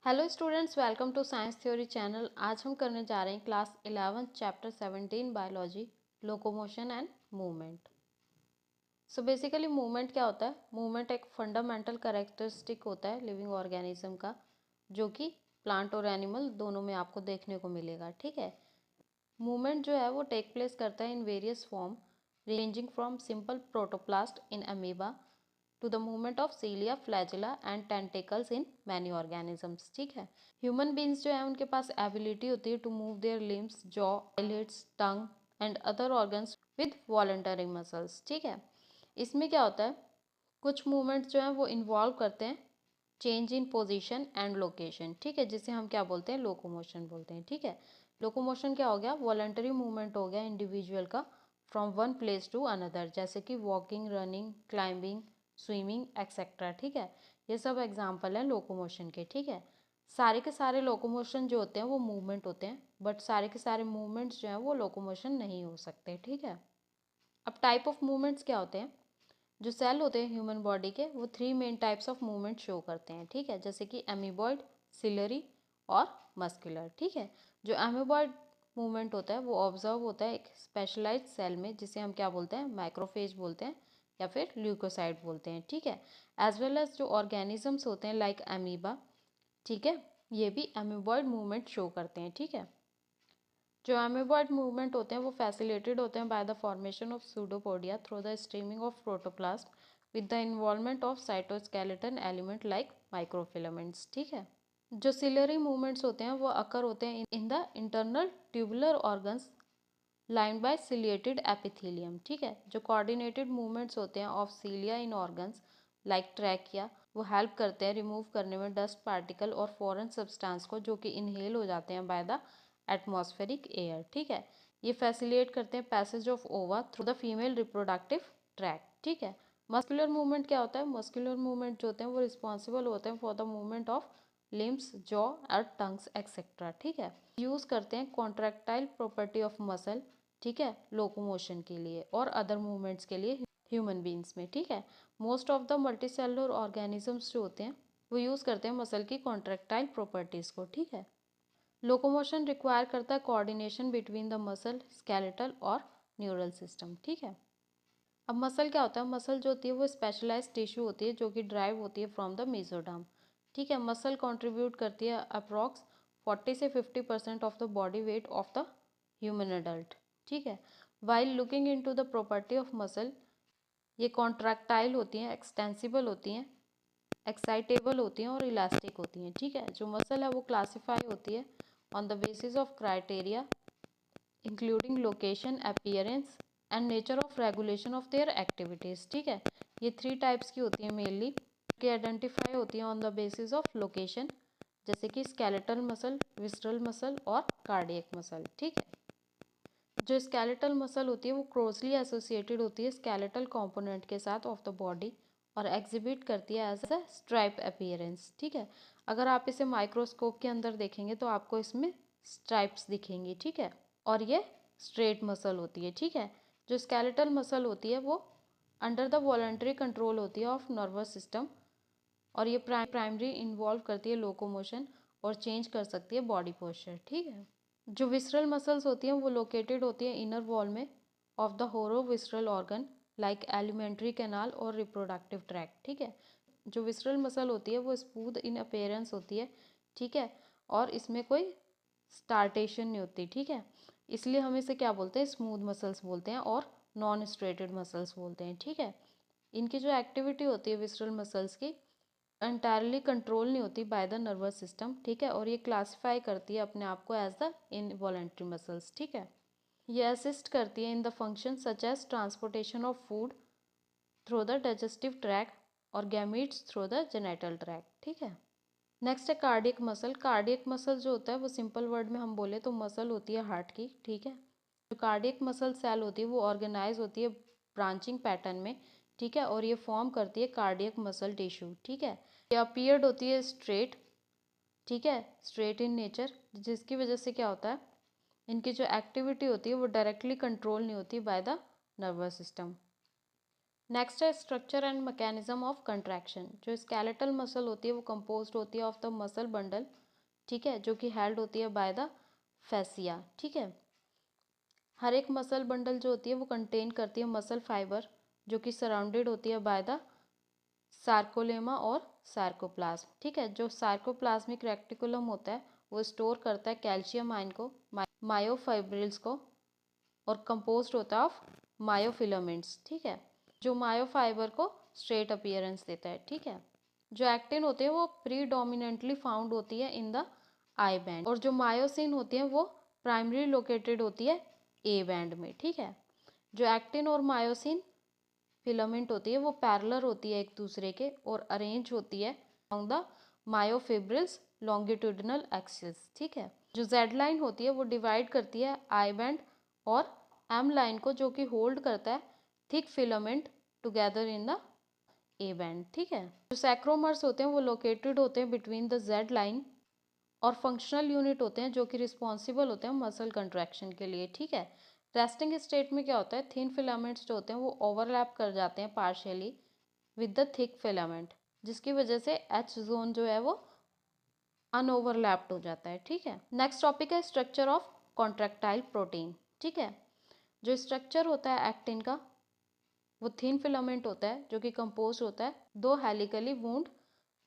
Hello students, welcome to science theory channel. आज हम करने जा रहे हैं class 11 chapter 17 biology, locomotion and movement. So basically movement क्या होता है? मूवमेंट एक फंडामेंटल कैरेक्टरिस्टिक होता है लिविंग ऑर्गेनिज्म का, जो कि प्लांट और एनिमल दोनों में आपको देखने को मिलेगा। ठीक है, मूवमेंट जो है वो टेक प्लेस करता है in various form, ranging from simple protoplast in amoeba to the movement of cilia, flagella and tentacles in many organisms। ठीक है, ह्यूमन बींग्स जो है उनके पास एबिलिटी होती है to move their limbs, jaw, eyelids, tongue and other organs with voluntary muscles. ठीक है, इसमें क्या होता है, कुछ मूवमेंट्स जो हैं वो इन्वॉल्व करते हैं change in position and location. ठीक है, जिसे हम क्या बोलते हैं, लोकोमोशन बोलते हैं। ठीक है, लोकोमोशन क्या हो गया, वॉलंटरी मूवमेंट हो गया इंडिविजुअल का from one place to another, जैसे कि walking, running, climbing, swimming etcetera. ठीक है, ये सब एग्जाम्पल हैं लोकोमोशन के। ठीक है, सारे के सारे लोकोमोशन जो होते हैं वो मूवमेंट होते हैं, बट सारे के सारे मूवमेंट्स जो हैं वो लोकोमोशन नहीं हो सकते। ठीक है, अब टाइप ऑफ मूवमेंट्स क्या होते हैं? जो सेल होते हैं ह्यूमन बॉडी के, वो three main types of movement show करते हैं। ठीक है, जैसे कि एमीबॉइड, सिलरी और मस्कुलर। ठीक है, जो एमीबॉइड मूवमेंट होता है वो ऑब्जर्व होता है एक स्पेशलाइज्ड सेल में, जिसे हम क्या बोलते हैं, माइक्रोफेज बोलते हैं या फिर ल्यूकोसाइट बोलते हैं। ठीक है, एज वेल एज जो ऑर्गेनिजम्स होते हैं लाइक अमीबा, ठीक है, ये भी एमीबॉइड मूवमेंट शो करते हैं। ठीक है, जो एमीबॉइड मूवमेंट होते हैं वो फैसिलिटेटेड होते हैं by the formation of pseudopodia through the streaming of protoplast with the involvement of cytoskeleton element like microfilaments. ठीक है, जो सिलरी मूवमेंट्स होते हैं वो अकर होते हैं in the internal tubular organs lined by ciliated epithelium. ठीक है, जो कोऑर्डिनेटेड मूवमेंट्स होते हैं of सीलिया in organs like trachea, वो हेल्प करते हैं रिमूव करने में डस्ट पार्टिकल और फॉरेन सब्सटेंस को, जो कि इनहेल हो जाते हैं बाय द एटमॉस्फेरिक एयर। ठीक है, ये फैसिलिटेट करते हैं पैसेज ऑफ ओवा through the female reproductive tract. ठीक है, मस्कुलर मूवमेंट क्या होता है? मस्कुलर मूवमेंट जो होते हैं वो रिस्पॉन्सिबल होते हैं for the movement of limbs, jaw और टंग्स एक्सेट्रा। ठीक है, यूज़ करते हैं कॉन्ट्रैक्टाइल प्रॉपर्टी ऑफ मसल, ठीक है, लोकोमोशन के लिए और अदर मूवमेंट्स के लिए ह्यूमन बींग्स में। ठीक है, most of the multicellular organisms जो होते हैं वो यूज़ करते हैं मसल की कॉन्ट्रैक्टाइल प्रॉपर्टीज़ को। ठीक है, लोकोमोशन रिक्वायर करता है coordination between the muscle, skeletal और न्यूरल सिस्टम। ठीक है, अब मसल क्या होता है? मसल जो होती है वो स्पेशलाइज्ड टिश्यू होती है जो कि ड्राइव होती है फ्रॉम द मेसोडर्म। ठीक है, मसल कंट्रीब्यूट करती है अप्रॉक्स 40 से 50% of the body weight of the human adult. ठीक है, while looking into the property of muscle, ये कॉन्ट्रैक्टाइल होती हैं, एक्सटेंसिबल होती हैं, एक्साइटेबल होती हैं और इलास्टिक होती हैं। ठीक है, जो मसल है वो क्लासीफाई होती है on the basis of criteria including location, appearance and nature of regulation of their activities. ठीक है, ये थ्री टाइप्स की होती है मेनली, कि आइडेंटिफाई होती है on the basis of location, जैसे कि स्केलेटल मसल, विस्ट्रल मसल और कार्डियक मसल। ठीक है, जो स्केलेटल मसल होती है वो क्लोजली एसोसिएटेड होती है स्केलेटल कंपोनेंट के साथ ऑफ द बॉडी और एग्जिबिट करती है एज अ स्ट्राइप अपीयरेंस। ठीक है, अगर आप इसे माइक्रोस्कोप के अंदर देखेंगे तो आपको इसमें स्ट्राइप्स दिखेंगी। ठीक है, और ये स्ट्रेट मसल होती है। ठीक है, जो स्केलेटल मसल होती है वो अंडर द वॉलंटरी कंट्रोल होती है ऑफ नर्वस सिस्टम, और ये प्राइमरी इन्वॉल्व करती है लोकोमोशन और चेंज कर सकती है बॉडी पोस्चर। ठीक है, जो विसरल मसल्स होती हैं वो लोकेटेड होती हैं इनर वॉल में of the hollow visceral organ like alimentary canal और रिप्रोडक्टिव ट्रैक्ट। ठीक है, जो विसरल मसल होती है वो स्मूथ इन अपेयरेंस होती है। ठीक है, और इसमें कोई स्टार्टेशन नहीं होती। ठीक है, इसलिए हम इसे क्या बोलते हैं, स्मूथ मसल्स बोलते हैं और नॉन स्ट्रेटेड मसल्स बोलते हैं। ठीक है, इनकी जो एक्टिविटी होती है विसरल मसल्स की एंटायरली कंट्रोल नहीं होती बाय द नर्वस सिस्टम। ठीक है, और ये क्लासीफाई करती है अपने आप को एज द इनवॉलेंट्री मसल्स। ठीक है, ये असिस्ट करती है in the function such as transportation of food through the digestive tract और gametes through the genital tract. ठीक है, नेक्स्ट है कार्डियक मसल। कार्डियक मसल जो होता है वो सिंपल वर्ड में हम बोले तो मसल होती है हार्ट की। ठीक है, जो कार्डियक मसल सेल होती है वो ऑर्गेनाइज होती है ब्रांचिंग पैटर्न में। ठीक है, और ये फॉर्म करती है कार्डियक मसल टिश्यू। ठीक है, ये अपीयर्ड होती है स्ट्रेट, ठीक है, स्ट्रेट इन नेचर, जिसकी वजह से क्या होता है, इनकी जो एक्टिविटी होती है वो डायरेक्टली कंट्रोल नहीं होती by the nervous system. Next है structure and mechanism of contraction. जो स्केलेटल मसल होती है वो कंपोज्ड होती है ऑफ द मसल बंडल, ठीक है, जो कि हेल्ड होती है बाय द फैसिया, ठीक है। हर एक मसल बंडल जो होती है वो कंटेन करती है मसल फाइबर, जो कि सराउंडेड होती है बाय द सार्कोलेमा और सार्कोप्लाज्म, ठीक है। जो सार्कोप्लाज्मिक रेक्टिकुलम होता है वो स्टोर करता है कैल्शियम आयन को, मायोफाइब्रिल्स को, और कंपोज्ड होता है ऑफ मायोफिलामेंट्स, ठीक है, जो मायोफाइबर को स्ट्रेट अपीयरेंस देता है, ठीक है। जो एक्टिन होती है वो प्रीडोमिनेंटली फाउंड होती है इन द आई बैंड, और जो मायोसिन होती है वो प्राइमरी लोकेटेड होती है ए बैंड में, ठीक है। जो एक्टिन और मायोसिन फिलामेंट होती है वो पैरेलल होती है एक दूसरे के और अरेंज होती है along the myofibrils longitudinal axis, ठीक है। जो जेड लाइन होती है वो डिवाइड करती है आई बैंड और एम लाइन को, जो कि होल्ड करता है thick filament together in the A band, ठीक है। जो सैक्रोमर्स होते हैं वो लोकेटेड होते हैं बिटवीन द जेड लाइन और फंक्शनल यूनिट होते हैं जो कि रिस्पॉन्सिबल होते हैं मसल कंट्रैक्शन के लिए, ठीक है। रेस्टिंग स्टेट में क्या होता है, थिन फिलामेंट्स जो होते हैं वो ओवरलैप कर जाते हैं partially with the thick filament, जिसकी वजह से एच जोन जो है वो अनओवरलैप्ड हो जाता है, ठीक है। नेक्स्ट टॉपिक है स्ट्रक्चर ऑफ कॉन्ट्रैक्टाइल प्रोटीन, ठीक है। जो स्ट्रक्चर होता है एक्टिन का वो थिन फिलामेंट होता है जो कि कंपोज होता है दो हेलिकली वूंड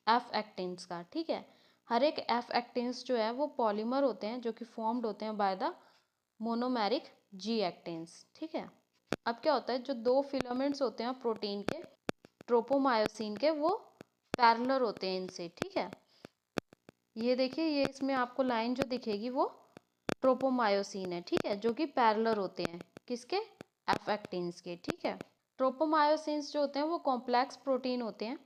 एफ एक्टिन्स का, ठीक है। हर एक एफ एक्टिन्स जो है वो पॉलीमर होते हैं जो कि फॉर्म्ड होते हैं by the monomeric ji actins, ठीक है। अब क्या होता है, जो दो फिलामेंट्स होते हैं प्रोटीन के ट्रोपोमायोसिन के वो पैरेलल होते हैं इनसे, ठीक है। ये देखिए, ये इसमें आपको लाइन जो दिखेगी वो ट्रोपोमायोसिन है, ठीक है, जो कि पैरेलल होते हैं किसके, एफ एक्टिन्स के, ठीक है। ट्रोपोमायोसिन्स जो होते हैं वो कॉम्प्लेक्स प्रोटीन होते हैं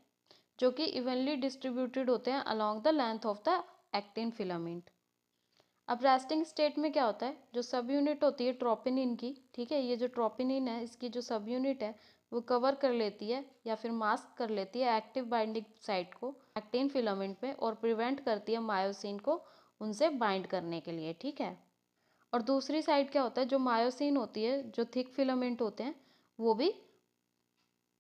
जो कि इवनली डिस्ट्रीब्यूटेड होते हैं along the length of the actin filament. अब रेस्टिंग स्टेट में क्या होता है, जो सब यूनिट होती है ट्रोपिनिन की, ठीक है, ये जो ट्रोपिनिन है इसकी जो सब यूनिट है वो कवर कर लेती है या फिर मास्क कर लेती है एक्टिव बाइंडिंग साइट को एक्टिन फिलामेंट में और प्रिवेंट करती है मायोसिन को उनसे बाइंड करने के लिए, ठीक है। और दूसरी साइड क्या होता है, जो मायोसिन होती है, जो थिक फिलामेंट होते हैं वो भी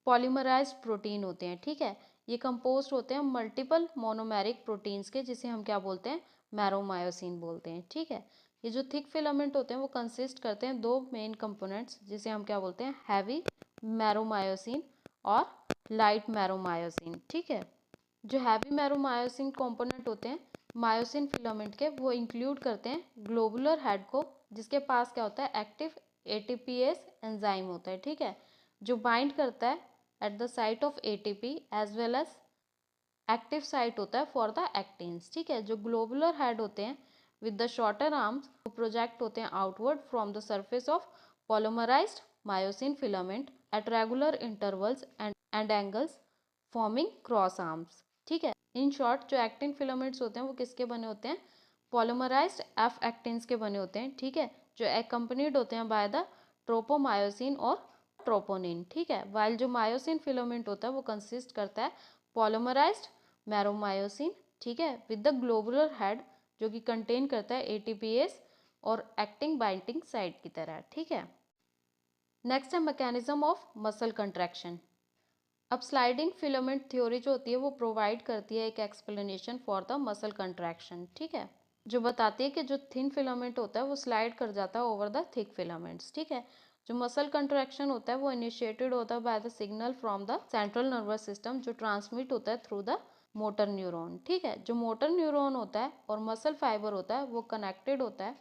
पॉलीमराइज्ड प्रोटीन होते हैं, ठीक है। ये कंपोज होते हैं मल्टीपल मोनोमेरिक प्रोटीन्स के, जिसे हम क्या बोलते हैं, मैरोमायोसिन बोलते हैं, ठीक है। ये जो थिक फिलामेंट होते हैं वो कंसिस्ट करते हैं दो मेन कंपोनेंट्स, जिसे हम क्या बोलते हैं, हैवी मैरोमायोसिन और लाइट मैरोमायोसिन, ठीक है। जो हैवी मैरोमायोसिन कंपोनेंट होते हैं मायोसिन फिलामेंट के वो इंक्लूड करते हैं ग्लोबुलर हेड को, जिसके पास क्या होता है, एक्टिव एटीपीएस एंजाइम होता है, ठीक है, जो बाइंड करता है at the site of ATP as well as active site होता है फॉर द एक्टिन्स, ठीक है। जो ग्लोबुलर हेड होते हैं विद द शॉर्टर आर्म्स वो प्रोजेक्ट होते हैं outward from the surface of polymerized myosin filament at regular intervals and angles forming cross arms, ठीक है। इन शॉर्ट जो एक्टिन फिलामेंट्स होते हैं वो किसके बने होते हैं, पॉलीमराइज्ड एफ एक्टिन्स के बने होते हैं, ठीक है, जो एक्कम्पनीड होते हैं बाय द ट्रोपोमायोसिन और ट्रोपोनिन, ठीक है। वाइल जो मायोसिन फिलामेंट होता है वो कंसिस्ट करता है पॉलीमराइज्ड मैरोमायोसिन, ठीक है, विद द ग्लोबुलर हेड जो कि कंटेन करता है एटीपीएस और एक्टिंग बाइंडिंग साइट की तरह, ठीक है। नेक्स्ट है मैकेनिज्म ऑफ मसल कंट्रैक्शन। अब स्लाइडिंग फिलामेंट थ्योरी जो होती है वो प्रोवाइड करती है एक explanation for the muscle contraction, ठीक है, जो बताती है कि जो थिन फिलामेंट होता है वो स्लाइड कर जाता है ओवर द थिक फिलामेंट्स, ठीक है। जो मसल कंट्रैक्शन होता है वो इनिशिएटेड होता है by the signal from the central nervous system, जो ट्रांसमिट होता है थ्रू द मोटर न्यूरॉन, ठीक है। जो मोटर न्यूरॉन होता है और मसल फाइबर होता है वो कनेक्टेड होता है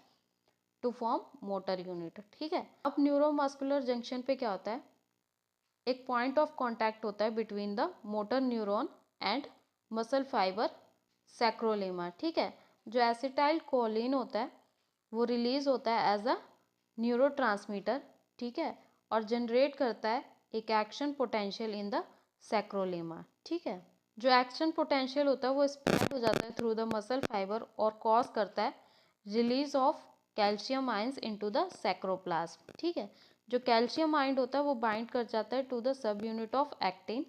टू फॉर्म मोटर यूनिट, ठीक है। अब न्यूरोमस्कुलर जंक्शन पे क्या होता है, एक पॉइंट ऑफ कांटेक्ट होता है between the motor neuron and muscle fibre sarcolemma, ठीक है। जो एसिटाइल कोलिन होता है वो रिलीज होता है एज अ न्यूरोट्रांसमीटर, ठीक है, और जनरेट करता है एक एक्शन पोटेंशियल इन द सैक्रोलेमा, ठीक है। जो एक्शन पोटेंशियल होता है वो स्प्रेड हो जाता है थ्रू द मसल फाइबर और कॉज करता है release of calcium ions into the sarcoplasm, ठीक है। जो कैल्शियम आयन होता है वो बाइंड कर जाता है to the subunit of actin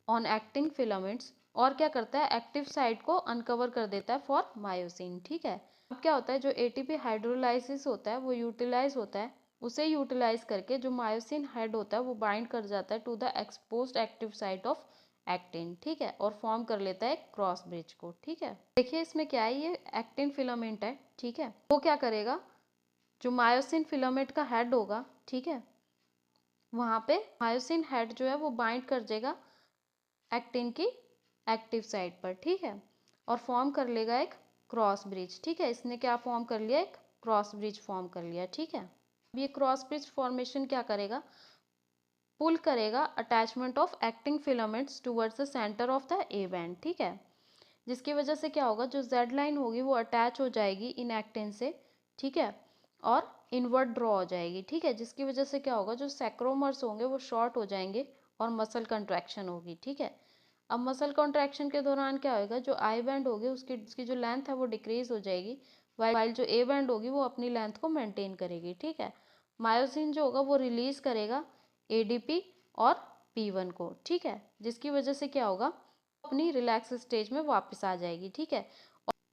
on acting filaments और क्या करता है, एक्टिव साइट को अनकवर कर देता है फॉर मायोसिन, ठीक है। अब क्या होता है, जो एटीपी हाइड्रोलाइसिस होता है वो यूटिलाइज होता है उसे यूटिलाइज करके जो मायोसिन हेड होता है वो बाइंड कर जाता है to the exposed active site of actin, ठीक है, और फॉर्म कर लेता है क्रॉस ब्रिज को, ठीक है। देखिए इसमें क्या है, ये एक्टिन फिलामेंट है, ठीक है। वो क्या करेगा, जो मायोसिन फिलामेंट का हेड होगा, ठीक है, वहां पे मायोसिन हेड जो है वो बाइंड कर देगा एक्टिन की एक्टिव साइट पर, ठीक है, और फॉर्म कर लेगा एक क्रॉस ब्रिज, ठीक है। इसने क्या फॉर्म कर लिया, एक क्रॉस ब्रिज फॉर्म कर लिया, ठीक है। अब ये क्रॉस ब्रिज फॉर्मेशन क्या करेगा, पुल करेगा attachment of acting filaments towards the centre of the A band, ठीक है, जिसकी वजह से क्या होगा, जो जेड लाइन होगी वो अटैच हो जाएगी इन एक्टिन से, ठीक है, और इनवर्ट ड्रॉ हो जाएगी, ठीक है, जिसकी वजह से क्या होगा, जो सैक्रोमर्स होंगे वो शॉर्ट हो जाएंगे और मसल कंट्रैक्शन होगी, ठीक है। अब मसल कॉन्ट्रैक्शन के दौरान क्या होगा, जो आई बैंड होगी उसकी जो लेंथ है वो डिक्रीज हो जाएगी, वाइल जो ए बैंड होगी वो अपनी लेंथ को मेंटेन करेगी, ठीक है। मायोसिन जो होगा वो रिलीज करेगा एडीपी और पी1 को, ठीक है, जिसकी वजह से क्या होगा, अपनी रिलैक्स स्टेज में वापस आ जाएगी, ठीक है,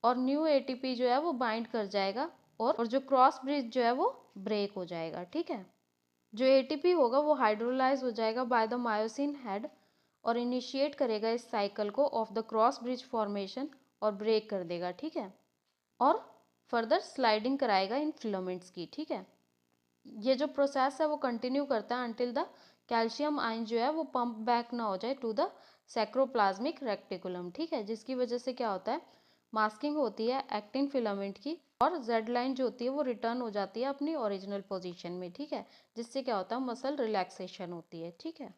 और न्यू एटीपी जो है वो बाइंड कर जाएगा और जो क्रॉस ब्रिज जो है वो ब्रेक हो जाएगा, ठीक है। जो एटीपी होगा वो हाइड्रोलाइज हो जाएगा बाय द मायोसिन हेड और इनिशिएट करेगा इस साइकिल को of the cross bridge formation और ब्रेक कर देगा, ठीक है, और फर्दर स्लाइडिंग कराएगा इन फिलामेंट्स की, ठीक है। ये जो प्रोसेस है वो कंटिन्यू करता है अंटिल द कैल्शियम आयन जो है वो पंप बैक ना हो जाए टू द सैक्रोप्लाज्मिक रेक्टिकुलम, ठीक है, जिसकी वजह से क्या होता है, मास्किंग होती है एक्टिन फिलामेंट की और जेड लाइन जो होती है वो रिटर्न हो जाती है अपनी ओरिजिनल पोजीशन में, ठीक है, जिससे क्या होता है, मसल रिलैक्सेशन होती है, ठीक है।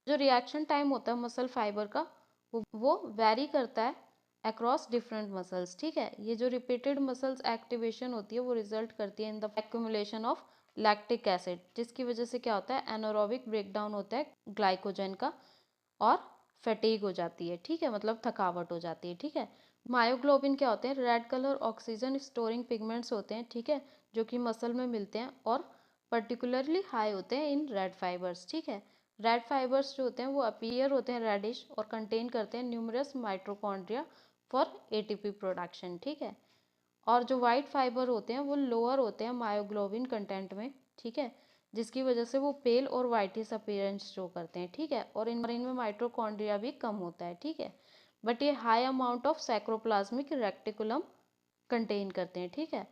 जो रिएक्शन टाइम होता है मसल फाइबर का वो वेरी करता है अक्रॉस डिफरेंट मसल्स, ठीक है। ये जो रिपीटेड मसल्स एक्टिवेशन होती है वो रिजल्ट करती है in the accumulation of lactic acid, जिसकी वजह से क्या होता है, एनारोबिक ब्रेकडाउन होता है ग्लाइकोजन का और फैटीग हो जाती है, ठीक है, मतलब थकावट हो जाती है, ठीक है। मायोग्लोबिन क्या होते हैं, red colour oxygen storing pigments होते हैं, ठीक है, जो कि मसल में मिलते हैं और पर्टिकुलरली हाई होते हैं इन रेड फाइबर्स, ठीक है। रेड फाइबर्स जो होते हैं वो अपीयर होते हैं रेडिश और कंटेन करते हैं numerous mitochondria for ATP production, ठीक है। और जो वाइट फाइबर होते हैं वो लोअर होते हैं मायोग्लोबिन कंटेंट में, ठीक है, जिसकी वजह से वो पेल और वाइटिस अपीयरेंस शो करते हैं, ठीक है, और इनमें माइटोकॉन्ड्रिया भी कम होता है, ठीक है, बट ये high amount of sarcoplasmic reticulum contain करते हैं, ठीक है।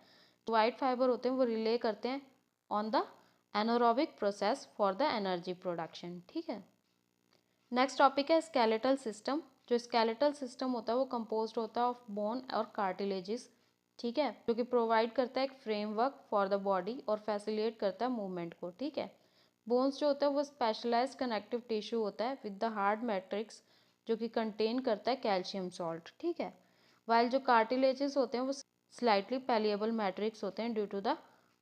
तो वाइट फाइबर होते हैं वो रिले करते हैं on the anaerobic process for the energy production, ठीक है। नेक्स्ट टॉपिक है स्केलेटल सिस्टम। जो स्केलेटल सिस्टम होता है वो कंपोज्ड होता है ऑफ बोन और कार्टिलेजेस, ठीक है, जो कि प्रोवाइड करता है एक फ्रेमवर्क फॉर द बॉडी और फैसिलिटेट करता है मूवमेंट को, ठीक है। बोन्स जो होता है वो स्पेशलाइज्ड कनेक्टिव टिश्यू होता है विद द हार्ड मैट्रिक्स जो कि कंटेन करता है कैल्शियम सॉल्ट, ठीक है। वाइल जो कार्टिलेजेस होते हैं वो स्लाइटली पैलिएबल मैट्रिक्स होते हैं due to the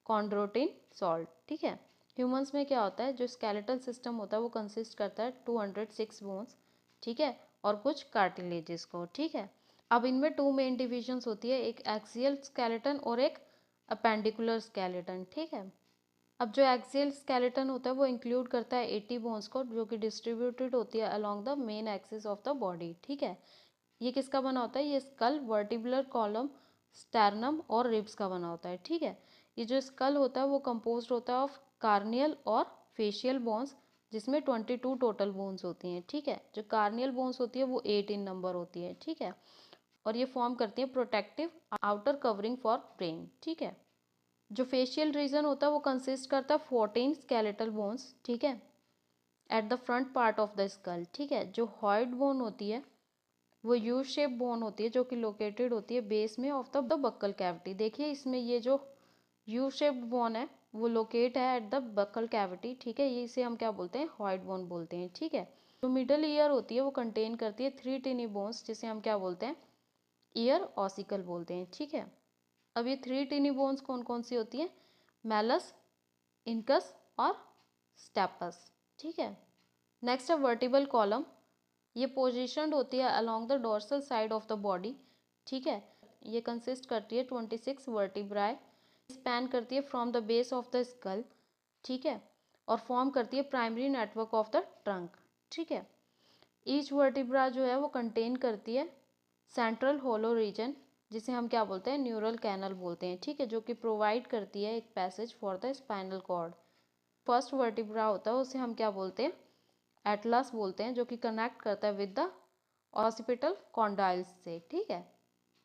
chondroitin salt, ठीक है। ह्यूमंस में क्या होता है, जो स्केलेटल सिस्टम होता है वो कंसिस्ट करता है 206 बोन्स, ठीक है, और कुछ कार्टिलेजेस को, ठीक है। अब इनमें टू मेन डिविजन्स होती है, एक एक्सियल स्केलेटन और एक अपेंडिकुलर स्केलेटन, ठीक है। अब जो एक्सियल स्केलेटन होता है वो इंक्लूड करता है 80 बोन्स को जो कि डिस्ट्रीब्यूटेड होती है along the main axis of the body, ठीक है। ये किसका बना होता है, ये स्कल, वर्टिब्रल कॉलम, स्टर्नम और रिब्स का बना होता है, ठीक है। ये जो स्कल होता है वो कंपोज्ड होता है ऑफ कार्नियल और फेशियल बोन्स, जिसमें 22 टोटल बोन्स होती हैं, ठीक है। जो कार्नियल बोन्स होती है वो 8 इन नंबर होती है, ठीक है, और ये फॉर्म करती है protective outer covering for brain, ठीक है। जो फेशियल रीजन होता है वो कंसिस्ट करता है 14 स्केलेटल बोन्स, ठीक है, at the front part of the skull, ठीक है। जो हॉइड बोन होती है वो यू शेप बोन होती है जो कि लोकेटेड होती है बेस में ऑफ द बक्कल कैविटी। देखिए इसमें ये जो यू शेप्ड बोन है वो लोकेट है एट द बक्कल कैविटी, ठीक है, ये इसे हम क्या बोलते हैं, हॉइड बोन बोलते हैं, ठीक है। जो मिडल ईयर होती है वो कंटेन करती है 3 टिनी बोन्स जिसे हम क्या बोलते हैं, ईयर ऑसिकल बोलते हैं, ठीक है। अब ये 3 टिनी बोन्स कौन कौन सी होती हैं, मैलस, इनकस और स्टेपस, ठीक है। नेक्स्ट है वर्टिबल कॉलम। ये पोजीशनड होती है along the dorsal side of the body, ठीक है। ये कंसिस्ट करती है 26 वर्टिब्राई, स्पैन करती है from the base of the skull, ठीक है, और फॉर्म करती है primary network of the trunk, ठीक है। ईच वर्टिब्रा जो है वो कंटेन करती है सेंट्रल होलो रीजन जिसे हम क्या बोलते हैं, न्यूरल कैनल बोलते हैं, ठीक है, जो कि प्रोवाइड करती है एक passage for the spinal cord. First vertebra होता है उसे हम क्या बोलते हैं, एटलस बोलते हैं, जो कि कनेक्ट करता है विद द ऑसिपिटल कॉन्डाइल्स से, ठीक है।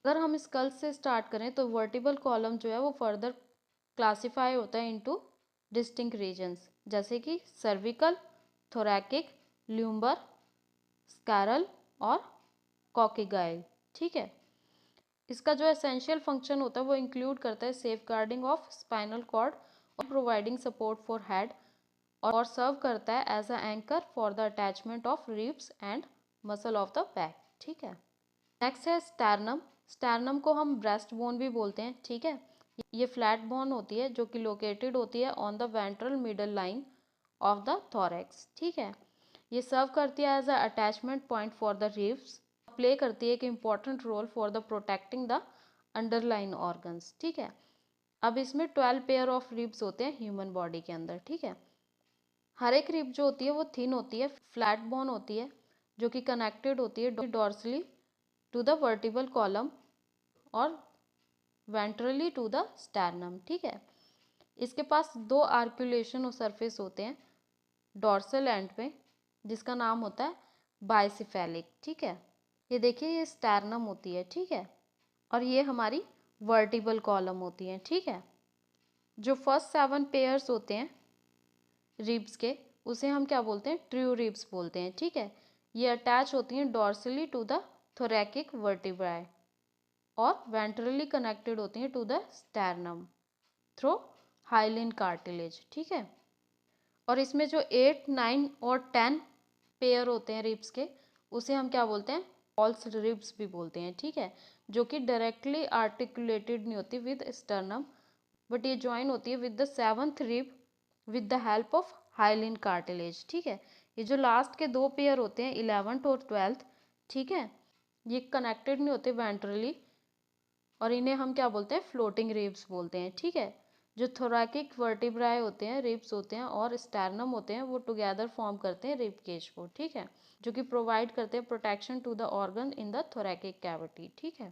अगर हम स्कल से स्टार्ट करें तो वर्टिबल कॉलम जो है वो फर्दर क्लासिफाई होता है इनटू डिस्टिंक्ट रीजन्स, जैसे कि सर्विकल, थोरैकिक, ल्यूम्बर, स्कैरल और कॉकिगाइल, ठीक है। इसका जो एसेंशियल फंक्शन होता है वो इंक्लूड करता है safeguarding of spinal cord और प्रोवाइडिंग सपोर्ट फॉर हेड, और सर्व करता है as a anchor for the attachment of ribs and muscle of the back, ठीक है। नेक्स्ट है स्टर्नम। स्टर्नम को हम ब्रेस्ट बोन भी बोलते हैं, ठीक है। ये फ्लैट बोन होती है जो कि लोकेटेड होती है on the ventral middle line of the thorax, ठीक है। ये सर्व करती है as a attachment point for the ribs, play करती है एक important role for the protecting the underline organs, ठीक है। अब इसमें 12 पेयर ऑफ रिब्स होते हैं ह्यूमन बॉडी के अंदर, ठीक है। हर एक रिब जो होती है वो थिन होती है, फ्लैट बोन होती है, जो कि कनेक्टेड होती है dorsally to the vertebral column और वेंट्रली टू द स्टर्नम, ठीक है। इसके पास दो आर्कुलेशन और सरफेस होते हैं डॉर्सल एंड पे, जिसका नाम होता है बाइसिफेलिक, ठीक है। ये देखिए ये स्टर्नम होती है, ठीक है, और ये हमारी वर्टिबल कॉलम होती है, ठीक है। जो फर्स्ट 7 पेयर्स होते हैं रिब्स के उसे हम क्या बोलते हैं, ट्रू रिब्स बोलते हैं, ठीक है। ये अटैच होती हैं dorsally to the thoracic vertebrae और वेंट्रली कनेक्टेड होती हैं to the sternum through hyaline cartilage, ठीक है। और इसमें जो 8, 9 और 10 पेयर होते हैं रिब्स के उसे हम क्या बोलते हैं, फॉल्स रिब्स भी बोलते हैं, ठीक है, जो कि डायरेक्टली आर्टिकुलेटेड नहीं होती विद स्टर्नम, बट ये ज्वाइन होती है with the 7th rib with the help of hyaline cartilage, ठीक है। ये जो लास्ट के दो पेयर होते हैं 11th और 12th, ठीक है, ये कनेक्टेड नहीं होते वेंट्रली और इन्हें हम क्या बोलते हैं, फ्लोटिंग रिब्स बोलते हैं, ठीक है। जो थोरैकिक वर्टिब्राई होते हैं, रिब्स होते हैं और स्टर्नम होते हैं वो टुगेदर फॉर्म करते हैं रिब केज को, ठीक है, जो कि प्रोवाइड करते हैं protection to the organ in the thoracic cavity, ठीक है।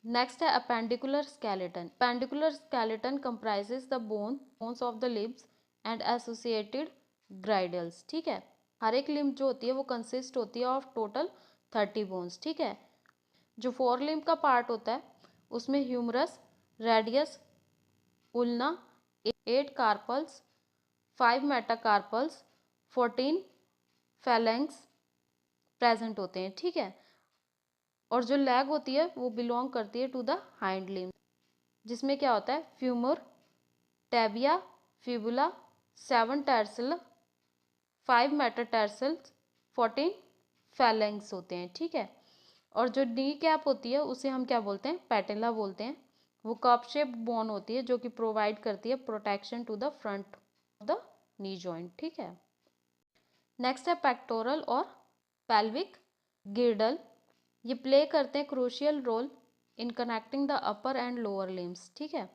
नेक्स्ट है appendicular skeleton. Appendicular skeleton comprises the bones of the limbs and associated girdles, ठीक है। हर एक लिम्ब जो होती है वो कंसिस्ट होती है ऑफ टोटल 30 बोन्स, ठीक है। जो फोर लिम्ब का पार्ट होता है उसमें humerus, radius, ulna, 8 carpals, 5 metacarpals, 14 phalanx present होते हैं, ठीक है। और जो लेग होती है वो बिलोंग करती है टू द हाइंड लिम्ब, जिसमें क्या होता है, फ्यूमर, टेबिया, फिबुला, 7 टैर्सल, 5 मेटाटार्सल्स, 14 फैलेंक्स होते हैं, ठीक है। और जो नी कैप होती है उसे हम क्या बोलते हैं, पैटेला बोलते हैं। वो कप शेप्ड बोन होती है जो कि प्रोवाइड करती है protection to the front of the knee joint, ठीक है। नेक्स्ट है पेक्टोरल और पेल्विक गिर्डल। ये प्ले करते हैं crucial role in connecting the upper and lower limbs, ठीक है,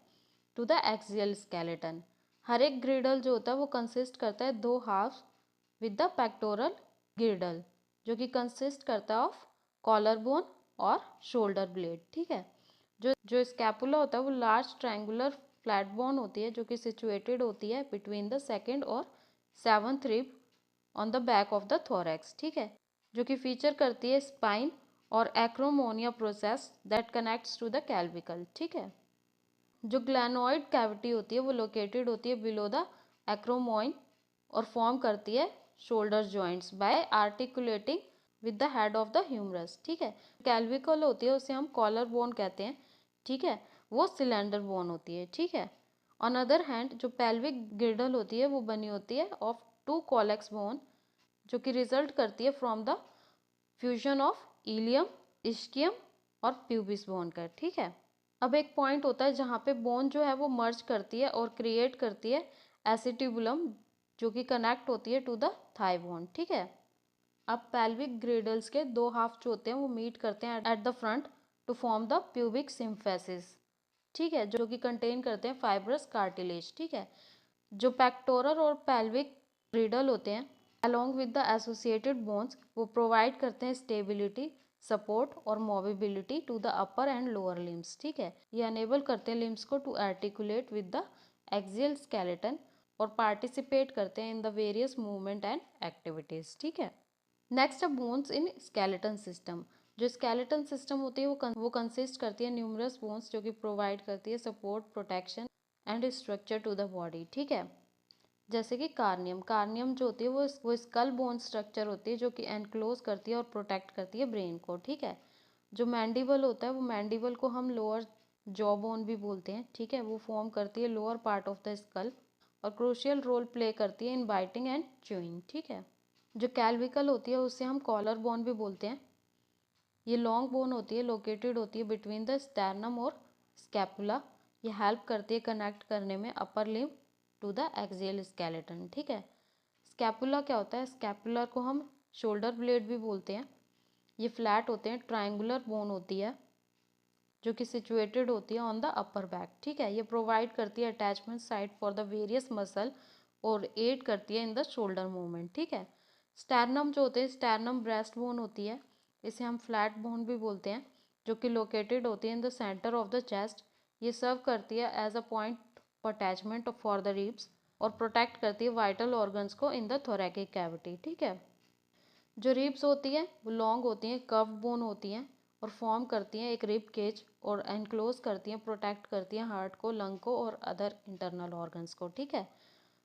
टू द एक्सियल स्केलेटन। हर एक ग्रिडल जो होता है वो कंसिस्ट करता है दो हाफ विद द पेक्टोरल गिर्डल, जो कि कंसिस्ट करता है ऑफ कॉलर बोन और शोल्डर ब्लेड, ठीक है। जो स्कैपुला होता है वो लार्ज ट्रायंगुलर फ्लैट बोन होती है जो कि सिचुएटेड होती है बिटवीन द सेकेंड और 7th rib on the back of the thorax, ठीक है, जो कि फीचर करती है स्पाइन और acromion process that connects to the clavicle, ठीक है। जो ग्लैनोइड कैविटी होती है वो लोकेटेड होती है बिलो द एक्रोमोइन और फॉर्म करती है shoulder joints by articulating with the head of the humerus, ठीक है। कैल्विकल होती है उसे हम कॉलर बोन कहते हैं, ठीक है, वो सिलेंडर बोन होती है, ठीक है। ऑन अदर हैंड जो पेल्विक गिर्डल होती है वो बनी होती है ऑफ 2 कॉलेक्स बोन, जो कि रिजल्ट करती है from the fusion of ilium, ischium और प्यूबिस बोन का, ठीक है। अब एक पॉइंट होता है जहाँ पे बोन जो है वो मर्ज करती है और क्रिएट करती है एसिटिबुलम, जो कि कनेक्ट होती है टू द थाई बोन, ठीक है। अब पेल्विक ग्रिडल्स के दो हाफ जो होते हैं वो मीट करते हैं at the front to form the pubic symphysis, ठीक है, जो कि कंटेन करते हैं फाइब्रस कार्टिलेज, ठीक है। जो पेक्टोरल और पेल्विक ग्रिडल होते हैं along with the associated bones वो प्रोवाइड करते हैं स्टेबिलिटी, सपोर्ट और mobility to the upper and lower limbs, ठीक है। ये अनेबल करते हैं लिम्स को to articulate with the axial skeleton और पार्टिसिपेट करते हैं in the various movement and activities, ठीक है। नेक्स्ट है बोन्स इन स्केलेटन सिस्टम। जो स्केलेटन सिस्टम होती है वो कंसिस्ट करती है न्यूमरस बोन्स जो कि प्रोवाइड करती है support, protection and structure to the body, ठीक है। जैसे कि कार्नियम, कार्नियम जो होती है वो स्कल बोन स्ट्रक्चर होती है जो कि एनक्लोज करती है और प्रोटेक्ट करती है ब्रेन को, ठीक है। जो मैंडिबल होता है वो मैंडिबल को हम लोअर जॉ बोन भी बोलते हैं, ठीक है। वो फॉर्म करती है lower part of the skull और क्रूशियल रोल प्ले करती है इन बाइटिंग एंड च्यूइंग, ठीक है। जो कैल्विकल होती है उससे हम कॉलर बोन भी बोलते हैं। ये लॉन्ग बोन होती है, लोकेटेड होती है बिटवीन द स्टर्नम और स्कैपुला। ये हेल्प करती है कनेक्ट करने में upper limb to the axial skeleton, ठीक है। स्कैपुला क्या होता है, स्कैपुलर को हम शोल्डर ब्लेड भी बोलते हैं। ये फ्लैट होते हैं, ट्रायंगुलर बोन होती है जो कि सिचुएटेड होती है ऑन द अपर बैक, ठीक है। ये प्रोवाइड करती है attachment site for the various muscle और एड करती है इन द शोल्डर मूवमेंट, ठीक है। स्टर्नम जो होते हैं, स्टर्नम ब्रेस्ट बोन होती है, इसे हम फ्लैट बोन भी बोलते हैं, जो कि लोकेटेड होती है in the centre of the chest. ये सर्व करती है as a point of attachment for the ribs और प्रोटेक्ट करती है वाइटल ऑर्गन्स को इन द थोरैकिक कैविटी, ठीक है। जो रिब्स होती है वो लॉन्ग होती हैं, कर्व्ड बोन होती हैं और फॉर्म करती हैं एक रिब केज और एनक्लोज करती हैं, प्रोटेक्ट करती हैं हार्ट को, लंग को और अदर इंटरनल ऑर्गन्स को, ठीक है।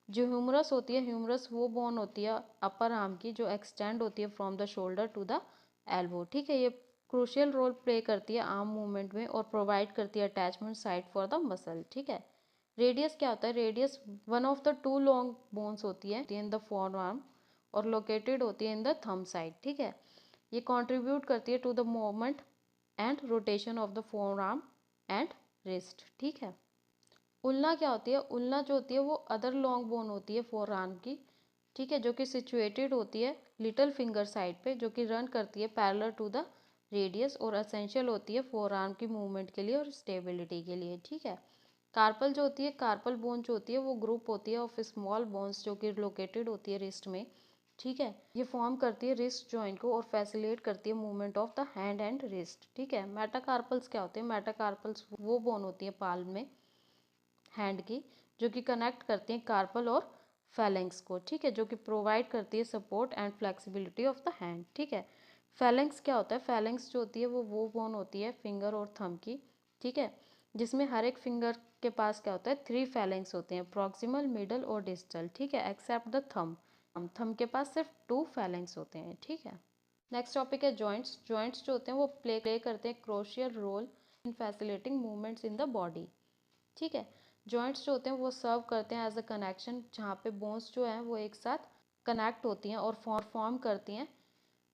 जो ह्यूमरस होती है, ह्यूमरस वो बोन होती है अपर आर्म की जो एक्सटेंड होती है from the shoulder to the elbow, ठीक है। ये क्रूशियल रोल प्ले करती है आर्म मूवमेंट में और प्रोवाइड करती है attachment site for the muscle, ठीक है। रेडियस क्या होता है, radius one of the two long bones होती है इन द फोर आर्म और लोकेटेड होती है इन द थंब साइड, ठीक है। ये कंट्रीब्यूट करती है to the movement and rotation of the forearm and wrist, ठीक है। उल्ना क्या होती है, उल्ना जो होती है वो अदर लॉन्ग बोन होती है फोर आर्म की, ठीक है, जो कि सिचुएटेड होती है लिटिल फिंगर साइड पे, जो कि रन करती है पैरेलल टू द रेडियस और असेंशियल होती है फोर आर्म की मूवमेंट के लिए और स्टेबिलिटी के लिए, ठीक है। कार्पल जो होती है, कार्पल बोन जो होती है वो ग्रुप होती है ऑफ स्मॉल बोन्स जो कि लोकेटेड होती है रिस्ट में, ठीक है। ये फॉर्म करती है रिस्ट जॉइंट को और फैसिलिटेट करती है movement of the hand and wrist, ठीक है। मेटाकार्पल्स क्या होते हैं, मेटाकार्पल्स वो बोन होती है पाल्म में हैंड की जो कि कनेक्ट करती हैं कार्पल और फैलेंक्स को, ठीक है, जो कि प्रोवाइड करती है support and flexibility of the hand, ठीक है। फैलेंक्स क्या होता है, फैलेंक्स जो होती है वो बोन होती है फिंगर और थंब की, ठीक है, जिसमें हर एक फिंगर के पास क्या होता है, थ्री फैलेंक्स होते हैं, प्रॉक्सिमल, मिडल और डिस्टल, ठीक है, एक्सेप्ट द थंब। थंब के पास सिर्फ टू फैलेंक्स होते हैं, ठीक है। नेक्स्ट टॉपिक है जॉइंट्स। जॉइंट्स जो होते हैं वो प्ले करते हैं crucial role in facilitating movements in the body, ठीक है। जॉइंट्स जो होते हैं वो सर्व करते हैं एज अ कनेक्शन, जहाँ पे बोन्स जो हैं वो एक साथ कनेक्ट होती हैं और फॉर्म करती हैं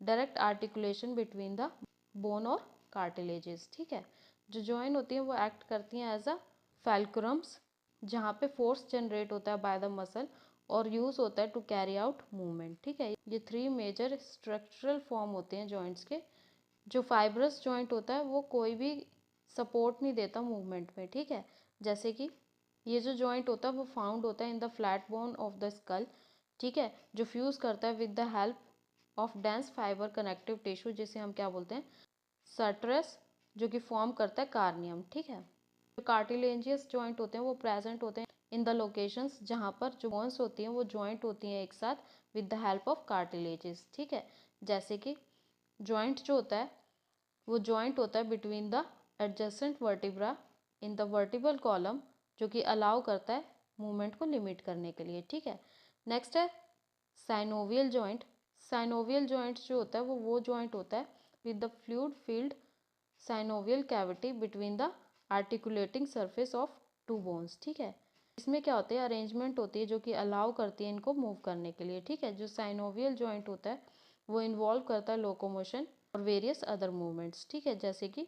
direct articulation between the bone और कार्टिलेजेस, ठीक है। जो जॉइन होती हैं वो एक्ट करती हैं एज अ फैल्क्रम्स, जहाँ पे फोर्स जनरेट होता है बाय द मसल और यूज होता है टू कैरी आउट मूवमेंट, ठीक है। ये थ्री मेजर स्ट्रक्चरल फॉर्म होते हैं जॉइंट्स के। जो फाइब्रस जॉइंट होता है वो कोई भी सपोर्ट नहीं देता मूवमेंट में, ठीक है। जैसे कि ये जो जॉइंट होता है वो फाउंड होता है in the flat bone of the skull, ठीक है, जो फ्यूज करता है with the help of dense fibre connective tissue, जिसे हम क्या बोलते हैं, सट्रेस, जो कि फॉर्म करता है कार्नियम, ठीक है। जो कार्टिलेजियस जॉइंट होते हैं वो प्रेजेंट होते हैं इन द लोकेशंस जहाँ पर जो बोन्स होती हैं वो जॉइंट होती हैं एक साथ with the help of cartilages, ठीक है। जैसे कि जॉइंट जो होता है वो जॉइंट होता है between the adjacent vertebra in the vertebral column, जो कि अलाउ करता है मूवमेंट को लिमिट करने के लिए, ठीक है। नेक्स्ट है साइनोवियल जॉइंट। साइनोवियल जॉइंट जो होता है वो जॉइंट होता है with the fluid filled synovial cavity between the articulating surface of two bones, ठीक है। इसमें क्या होता है, अरेंजमेंट होती है जो कि अलाउ करती है इनको मूव करने के लिए, ठीक है। जो साइनोवियल जॉइंट होता है वो इन्वॉल्व करता है लोकोमोशन और वेरियस अदर मूवमेंट्स, ठीक है। जैसे कि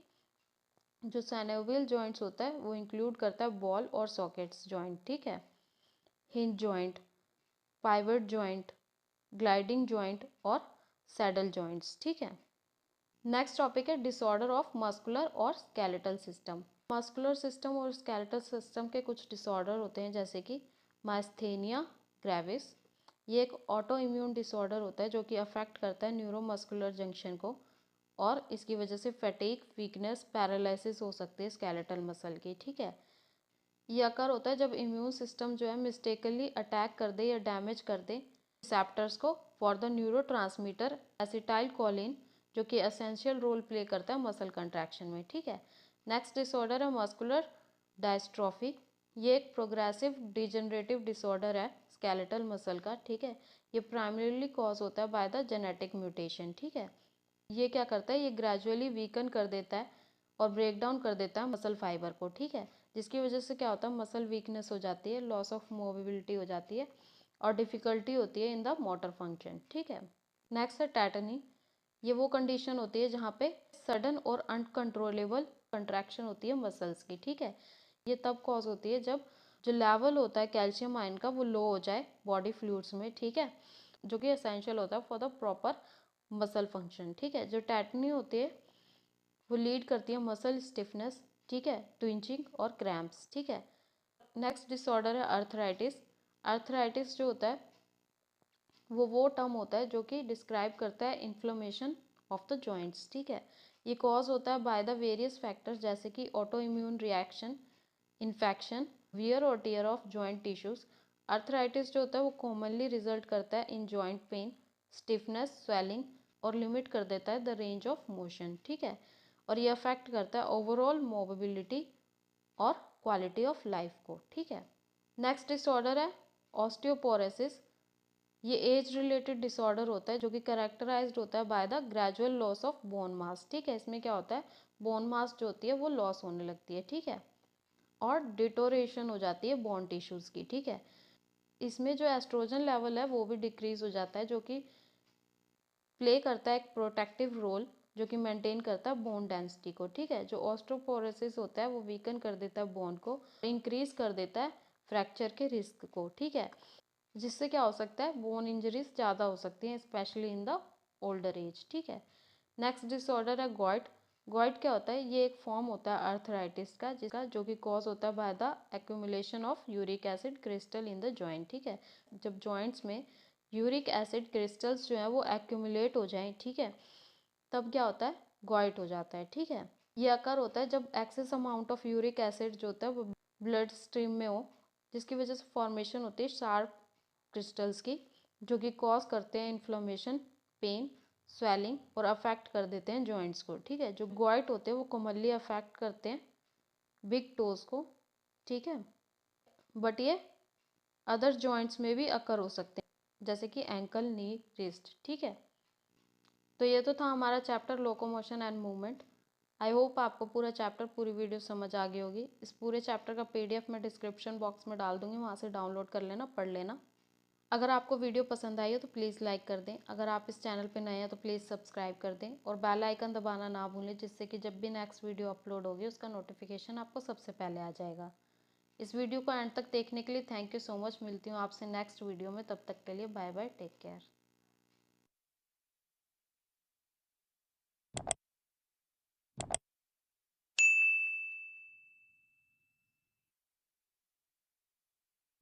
जो साइनोवियल जॉइंट्स होता है वो इंक्लूड करता है बॉल और सॉकेट्स जॉइंट, ठीक है, hinge joint, pivot joint, gliding joint और सैडल जॉइंट्स, ठीक है। नेक्स्ट टॉपिक है डिसऑर्डर ऑफ मस्कुलर और स्केलेटल सिस्टम। मस्कुलर सिस्टम और स्केलेटल सिस्टम के कुछ डिसऑर्डर होते हैं जैसे कि मास्थेनिया ग्रेविस। ये एक ऑटो इम्यून डिसऑर्डर होता है जो कि अफेक्ट करता है न्यूरोमस्कुलर जंक्शन को और इसकी वजह से फैटिग, वीकनेस, पैरालिसिस हो सकती है स्केलेटल मसल की, ठीक है। ये अकर होता है जब इम्यून सिस्टम जो है मिस्टेकली अटैक कर दे या डैमेज कर दे रिसेप्टर्स को for the neurotransmitter acetyl choline, जो कि एसेंशियल रोल प्ले करता है मसल कंट्रैक्शन में, ठीक है। नेक्स्ट डिसऑर्डर है मस्कुलर डायस्ट्रॉफी। ये एक प्रोग्रेसिव डिजनरेटिव डिसऑर्डर है स्केलेटल मसल का, ठीक है। ये प्राइमरीली कॉज होता है बाय द जेनेटिक म्यूटेशन, ठीक है। ये क्या करता है, ये ग्रेजुअली वीकन कर देता है और ब्रेक डाउन कर देता है मसल फाइबर को, ठीक है। जिसकी वजह से क्या होता है, मसल वीकनेस हो जाती है, लॉस ऑफ मोबिलिटी हो जाती है और डिफ़िकल्टी होती है इन द मोटर फंक्शन, ठीक है। नेक्स्ट है टेटनी। ये वो कंडीशन होती है जहाँ पे सडन और अनकंट्रोलेबल कंट्रैक्शन होती है मसल्स की, ठीक है। ये तब कॉज होती है जब जो लेवल होता है कैल्शियम आयन का वो लो हो जाए बॉडी फ्लूइड्स में, ठीक है, जो कि एसेंशियल होता है for the proper muscle function, ठीक है। जो टेटनी होती है वो लीड करती है मसल स्टिफनेस, ठीक है, ट्विंचिंग और क्रैम्प्स, ठीक है। नेक्स्ट डिसऑर्डर है अर्थराइटिस। अर्थराइटिस जो होता है वो टर्म होता है जो कि डिस्क्राइब करता है इन्फ्लेमेशन ऑफ द जॉइंट्स, ठीक है। ये कॉज होता है बाय द वेरियस फैक्टर्स जैसे कि autoimmune reaction, infection, wear और tear of joint tissues. Arthritis जो होता है वो कॉमनली रिजल्ट करता है in joint pain, stiffness, swelling और लिमिट कर देता है द रेंज ऑफ मोशन, ठीक है। और ये अफेक्ट करता है ओवरऑल मोबिलिटी और क्वालिटी ऑफ लाइफ को, ठीक है। नेक्स्ट डिसऑर्डर है ऑस्टियोपोरोसिस। ये एज रिलेटेड डिसऑर्डर होता है जो कि करेक्टराइज्ड होता है by the gradual loss of bone mass, ठीक है। इसमें क्या होता है, बोन मास जो होती है वो लॉस होने लगती है, ठीक है, और डिटोरेशन हो जाती है बोन टिश्यूज़ की, ठीक है। इसमें जो एस्ट्रोजन लेवल है वो भी डिक्रीज हो जाता है जो कि प्ले करता है एक प्रोटेक्टिव रोल जो कि मेंटेन करता है बोन डेंसिटी को, ठीक है। जो ऑस्टियोपोरोसिस होता है वो वीकन कर देता है बोन को, इंक्रीज कर देता है फ्रैक्चर के रिस्क को, ठीक है। जिससे क्या हो सकता है, बोन इंजरीज ज़्यादा हो सकती हैं specially in the older age, ठीक है। नेक्स्ट डिसऑर्डर है गॉइट। गॉइट क्या होता है, ये एक फॉर्म होता है अर्थराइटिस का जिसका जो कि कॉज होता है by the accumulation of uric acid crystal in the joint, ठीक है। जब जॉइंट्स में यूरिक एसिड क्रिस्टल्स जो है वो एक्यूमुलेट हो जाएं, ठीक है, तब क्या होता है, गॉइट हो जाता है, ठीक है। ये अकर होता है जब excess amount of uric acid जो होता है वो ब्लड स्ट्रीम में हो, जिसकी वजह से फॉर्मेशन होती है शार्प क्रिस्टल्स की जो कि कॉज करते हैं इन्फ्लेमेशन, पेन, स्वेलिंग और अफेक्ट कर देते हैं जॉइंट्स को, ठीक है। जो गॉइट होते हैं वो कॉमनली अफेक्ट करते हैं बिग टोज को, ठीक है, बट ये अदर जॉइंट्स में भी अकर हो सकते हैं जैसे कि एंकल, नी, रिस्ट, ठीक है। तो ये तो था हमारा chapter locomotion and movement. I hope आपको पूरा चैप्टर, पूरी वीडियो समझ आ गई होगी। इस पूरे चैप्टर का PDF मैं डिस्क्रिप्शन बॉक्स में डाल दूंगी, वहाँ से डाउनलोड कर लेना, पढ़ लेना। अगर आपको वीडियो पसंद आई हो तो प्लीज़ लाइक कर दें। अगर आप इस चैनल पर नए हैं तो प्लीज़ सब्सक्राइब कर दें और बेल आइकन दबाना ना भूलें, जिससे कि जब भी नेक्स्ट वीडियो अपलोड होगी उसका नोटिफिकेशन आपको सबसे पहले आ जाएगा। इस वीडियो को एंड तक देखने के लिए थैंक यू सो मच। मिलती हूँ आपसे नेक्स्ट वीडियो में, तब तक के लिए बाय बाय, टेक केयर।